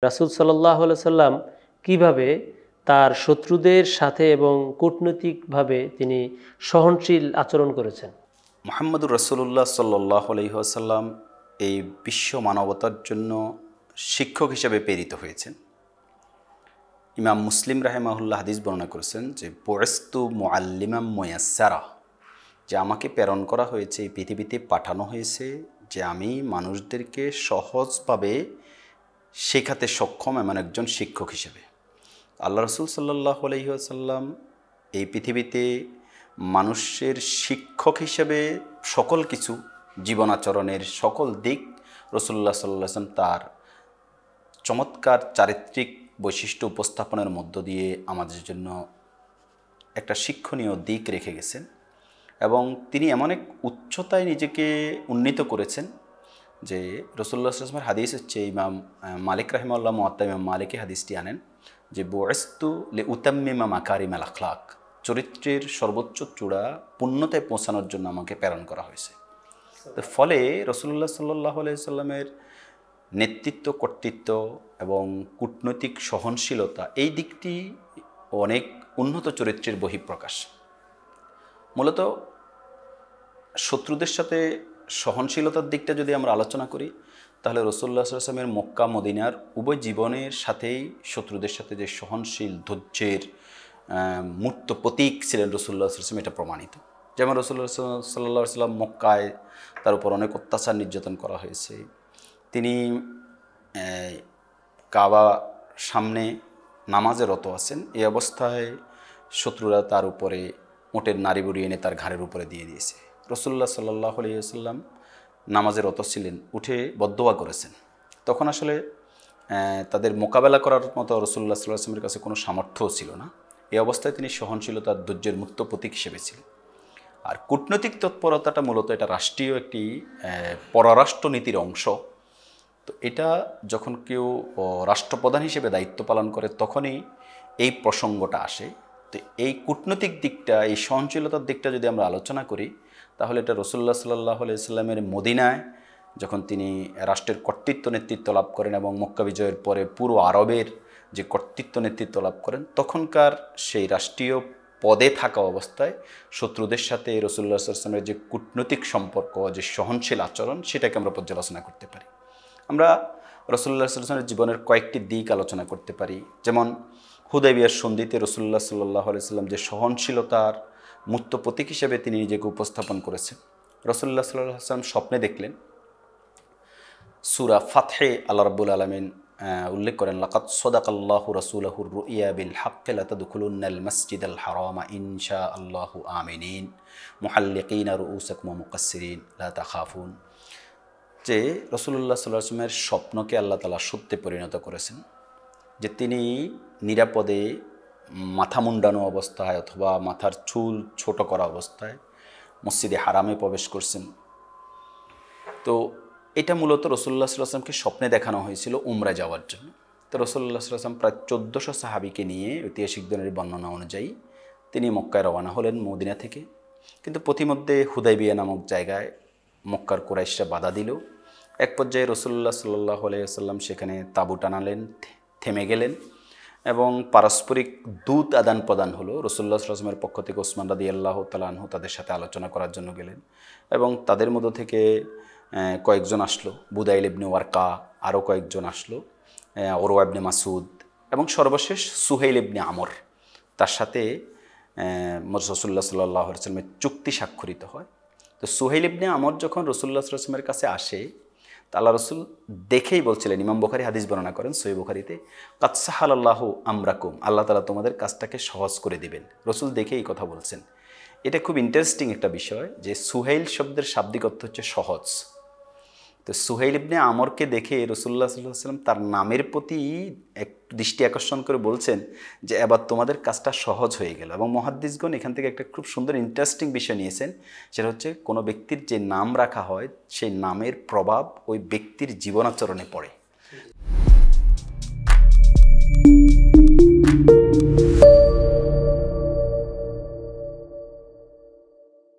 রাসূল সাল্লাল্লাহু আলাইহি সাল্লাম কিভাবে তার শত্রুদের সাথে এবং কূটনৈতিকভাবে তিনি সহনশীল আচরণ করেছেন? মুহাম্মদুর রাসূলুল্লাহ সাল্লাল্লাহু আলাইহি ওয়াসাল্লাম এই বিশ্ব মানবতার জন্য শিক্ষক হিসেবে প্রেরিত হয়েছেন। ইমাম মুসলিম রাহিমাহুল্লাহ হাদিস বর্ণনা করেছেন যে বুইস্তু মুআল্লিমান মুয়াসসারা, যে আমাকে প্রেরণ করা হয়েছে, এই পৃথিবীতে পাঠানো হয়েছে যে আমি মানুষদেরকে সহজভাবে শেখাতে সক্ষম এমন একজন শিক্ষক হিসেবে। আল্লাহ রাসূল সাল্লাল্লাহু আলাইহি ওয়াসাল্লাম এই পৃথিবীতে মানুষের শিক্ষক হিসেবে সকল কিছু জীবন আচরণের সকল দিক রাসূলুল্লাহ সাল্লাল্লাহু আলাইহি ওয়াসাল্লাম তার চমৎকার চারিত্রিক বৈশিষ্ট্য উপস্থাপনের মধ্য দিয়ে আমাদের জন্য একটা শিক্ষণীয় দিক রেখে গেছেন এবং তিনি এমন এক উচ্চতায় নিজেকে উন্নীত করেছেন যে রাসূলুল্লাহ সাল্লাল্লাহু আলাইহি ওয়াসাল্লামের হাদিস হচ্ছে, ইমাম মালিক রাহিমাহুল্লাহ মুয়াত্তা ইমাম মালিক হাদিসটি আনেন যে বুইস্তু লিউতাম্মিমা মাকারিমাল আখলাক, চরিত্রের সর্বোচ্চ চূড়া পূর্ণতায় পৌঁছানোর জন্য আমাকে প্রেরণ করা হয়েছে। তো ফলে রাসূলুল্লাহ সাল্লাল্লাহু আলাইহি ওয়াসাল্লামের নেতৃত্ব, কর্তৃত্ব এবং কূটনৈতিক সহনশীলতা এই দিকটি অনেক উন্নত চরিত্রের বহিঃপ্রকাশ। মূলত শত্রুদের সাথে সহনশীলতার দিকটা যদি আমরা আলোচনা করি তাহলে রাসূলুল্লাহ সাল্লাল্লাহু আলাইহি ওয়াসাল্লামের মক্কা মদিনার উভয় জীবনের সাথেই শত্রুদের সাথে যে সহনশীল ধৈর্যের মূর্ত প্রতীক ছিলেন রাসূলুল্লাহ সাল্লাল্লাহু আলাইহি ওয়াসাল্লাম, এটা প্রমাণিত। যেমন রাসূলুল্লাহ সাল্লাল্লাহু আলাইহি ওয়াসাল্লাম মক্কায় তার উপর অনেক অত্যাচার নির্যাতন করা হয়েছে। তিনি কাবা সামনে নামাজে রত আছেন, এই অবস্থায় শত্রুরা তার উপরে উটের নাড়ি বুড়ি এনে তার ঘাড়ের উপরে দিয়ে দিয়েছে। রাসূলুল্লাহ সাল্লাল্লাহু আলাইহি ওয়াসাল্লাম নামাজে রত ছিলেন, উঠে বদদোয়া করেছেন। তখন আসলে তাদের মোকাবেলা করার মতো রাসূলুল্লাহ সাল্লাল্লাহু আলাইহি ওয়াসাল্লামের কাছে কোনো সামর্থ্যও ছিল না। এই অবস্থায় তিনি সহনশীলতার ধৈর্যের মূর্ত প্রতীক হিসেবে ছিলেন। আর কূটনৈতিক তৎপরতাটা মূলত এটা রাষ্ট্রীয় একটি পররাষ্ট্র নীতির অংশ। তো এটা যখন কেউ রাষ্ট্রপ্রধান হিসেবে দায়িত্ব পালন করে তখনই এই প্রসঙ্গটা আসে। তো এই কূটনৈতিক দিকটা, এই সহনশীলতার দিকটা যদি আমরা আলোচনা করি তাহলে এটা রাসূলুল্লাহ সাল্লাল্লাহু আলাইহি ওয়াসাল্লামের মদিনায় যখন তিনি রাষ্ট্রের কর্তৃত্ব নেতৃত্ব লাভ করেন এবং মক্কা বিজয়ের পরে পুরো আরবের যে কর্তৃত্ব নেতৃত্ব লাভ করেন, তখনকার সেই রাষ্ট্রীয় পদে থাকা অবস্থায় শত্রুদের সাথে রাসূলুল্লাহ সাল্লাল্লাহু আলাইহি ওয়াসাল্লামের যে কূটনৈতিক সম্পর্ক, যে সহনশীল আচরণ, সেটাকে আমরা পর্যালোচনা করতে পারি। আমরা রাসূলুল্লাহ সাল্লাল্লাহু আলাইহি ওয়াসাল্লামের জীবনের কয়েকটি দিক আলোচনা করতে পারি। যেমন হুদাইবিয়ার সন্ধিতে রাসূলুল্লাহ সাল্লাল্লাহু আলাইহি ওয়াসাল্লাম যে সহনশীলতার মূর্ত প্রতীক হিসেবে তিনি নিজেকে উপস্থাপন করেছেন। রাসূলুল্লাহ সাল্লাল্লাহু আলাইহি ওয়াসাল্লাম স্বপ্নে দেখলেন, সূরা ফাতহে আল্লাহ রাব্বুল আলামিন উল্লেখ করেন, লাকাদ সাদাকাল্লাহু রাসূলাহুর রুইয়া বিল হাক্কি লাতাদখুলুন্নাল মাসজিদাল হারামা ইনশাআল্লাহু আমিনিন মুহাল্লিকিনা রুউসাকুম ওয়া মুকাসসিরিন লা তাখাফুন। যে রাসূলুল্লাহ সাল্লাল্লাহু আলাইহি ওয়াসাল্লামের স্বপ্নকে আল্লাহ তাআলা সত্যে পরিণত করেছেন, যে তিনি নিরাপদে মাথা মুন্ডানো অবস্থায় অথবা মাথার চুল ছোট করা অবস্থায় মসজিদে হারামে প্রবেশ করছেন। তো এটা মূলত রাসূলুল্লাহ সাল্লাল্লাহু আলাইহি ওয়াসাল্লামকে স্বপ্নে দেখানো হয়েছিল উমরা যাওয়ার জন্য। তো রাসূলুল্লাহ সাল্লাল্লাহু আলাইহি ওয়াসাল্লাম প্রায় 1400 সাহাবীকে নিয়ে ঐতিহাসিকদের বর্ণনা অনুযায়ী তিনি মক্কায় রওনা হলেন মদিনা থেকে। কিন্তু পথিমধ্যে হুদাইবিয়া নামক জায়গায় মক্কার কুরাইশরা বাধা দিল। এক পর্যায়ে রাসূলুল্লাহ সাল্লাল্লাহু আলাইহি ওয়াসাল্লাম সেখানে তাঁবু টানালেন, থেমে গেলেন এবং পারস্পরিক দূত আদান প্রদান হলো। রাসূলুল্লাহ সাল্লাল্লাহু আলাইহি ওয়াসাল্লামের পক্ষ থেকে ওসমান রাদিয়াল্লাহু তাআলা আনহু তাদের সাথে আলোচনা করার জন্য গেলেন এবং তাদের মধ্য থেকে কয়েকজন আসলো, বুদাইল ইবনে ওয়ারকা, আরও কয়েকজন আসলো, উরওয়া ইবনে মাসউদ এবং সর্বশেষ সুহাইল ইবনে আমর। তার সাথে রাসূলুল্লাহ সাল্লাল্লাহু আলাইহি ওয়াসাল্লামের চুক্তি স্বাক্ষরিত হয়। তো সুহাইল ইবনে আমর যখন রাসূলুল্লাহ সাল্লাল্লাহু আলাইহি ওয়াসাল্লামের কাছে আসে, তা আল্লাহ রসুল দেখেই বলছিলেন, ইমাম বুখারী হাদিস বর্ণনা করেন সহিহ বুখারীতে, কাদ সাহালাল্লাহু আমরাকুম, আল্লাহ তাআলা তোমাদের কাজটাকে সহজ করে দিবেন। রসুল দেখেই কথা বলছেন। এটা খুব ইন্টারেস্টিং একটা বিষয় যে সুহাইল শব্দের শাব্দিক অর্থ হচ্ছে সহজ। তো সুহাইল ইবনে আমরকে দেখে রাসূলুল্লাহ সাল্লাল্লাহু আলাইহি ওয়াসাল্লাম তার নামের প্রতি এক দৃষ্টি আকর্ষণ করে বলছেন যে এবার তোমাদের কাজটা সহজ হয়ে গেল। এবং মুহাদ্দিসগণ এখান থেকে একটা খুব সুন্দর ইন্টারেস্টিং বিষয় নিয়েছেন, সেটা হচ্ছে কোনো ব্যক্তির যে নাম রাখা হয় সেই নামের প্রভাব ওই ব্যক্তির জীবনাচরণে পড়ে।